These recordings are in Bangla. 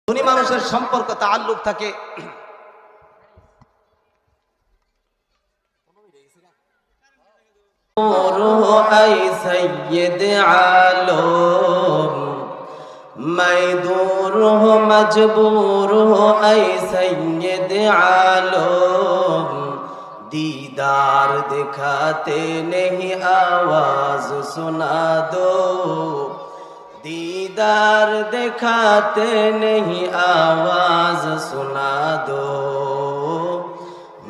ধনী মানুষের সম্পর্ক তাআল্লুক থাকে আই সৈয়দ আলম मैं दूर हो मजबूर हो ऐ सैयद आलम दीदार दिखाते नहीं आवाज सुना दो दीदार दिखाते नहीं आवाज सुना दो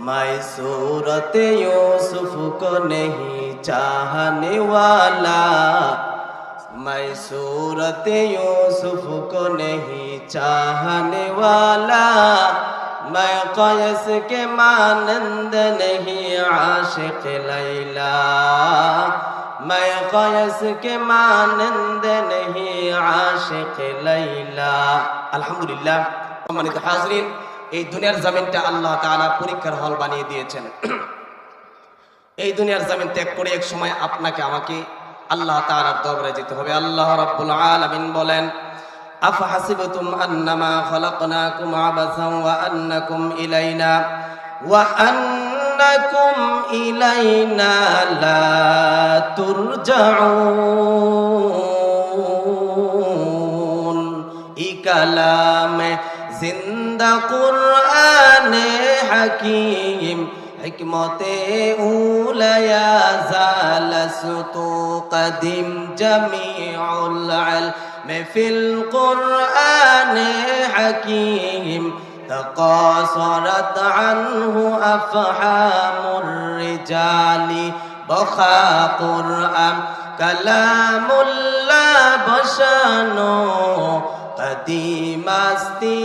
मैं सूरत यूसुफ को नहीं चाहने वाला मैं सूरत यूसुफ को नहीं चाहने वाला मैं क़यस के मानंद नहीं आशिक लैला मैं क़यस के मानंद नहीं आशिक लैला अल्हम्दुलिल्लाह সম্মানিত হাজরিন এই দুনিয়ার জমিনটা আল্লাহ তাআলা পরীক্ষার হল বানিয়ে দিয়েছেন এই দুনিয়ার জমিন ত্যাগ করে এক সময় আপনাকে আমাকে আল্লাহ তাআলার দরবারে যেতে হবে আল্লাহ রাব্বুল আলামিন বলেন আফাহাসিবতুম আন্নামা খলাকনাকুম আবাসান ওয়া আন্নাকুম ইলাইনা লা তুরজাউন ই কালামে জিন্দা কুরআনে হাকীম हिकमते उलया जालसतु कदीम जमीउल इल्म फिल कुरआन हकीम तकासरत अन्हु अफहामुर रिजाली बखा कुरआन कलामुल्लाह बशानो कदीमास्ती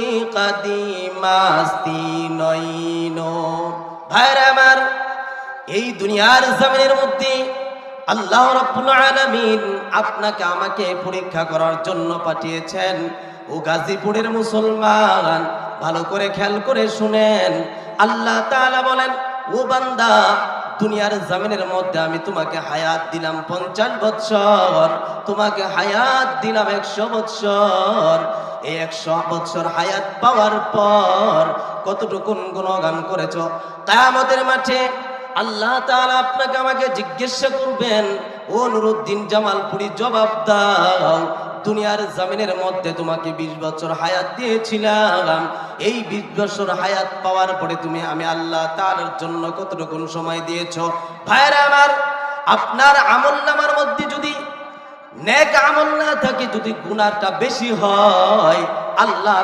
नईनो ভাইরা আমার এই দুনিয়ার জমিনের মধ্যে আল্লাহ রাব্বুল আলামিন আপনাকে আমাকে পরীক্ষা করার জন্য পাঠিয়েছেন ও গাজীপুরের মুসলমান ভালো করে খেয়াল করে শুনেন আল্লাহ তাআলা বলেন ও বান্দা দুনিয়ার জমিনের মধ্যে আমি তোমাকে হায়াত দিলাম 50 বছর তোমাকে হায়াত দিলাম 100 বছর এই 100 বছর হায়াত পাওয়ার পর কতটুকু গুণগান করেছো কিয়ামতের মাঠে আল্লাহ তাআলা আপনাকে আমাকে জিজ্ঞাসা করবেন ও নুরুদ্দিন জামালপুরি জবাব দাও দুনিয়ার জমিনের মধ্যে তোমাকে 20 বছর হায়াত দিয়েছিলাম এই 20 বছর হায়াত পাওয়ার পরে তুমি আমি আল্লাহ তাআলার জন্য কতটুকু সময় দিয়েছো ভাইরা আমার আপনার আমলনামার মধ্যে যদি নেক আমল না থাকে যদি গুনাহটা বেশি হয় আল্লাহ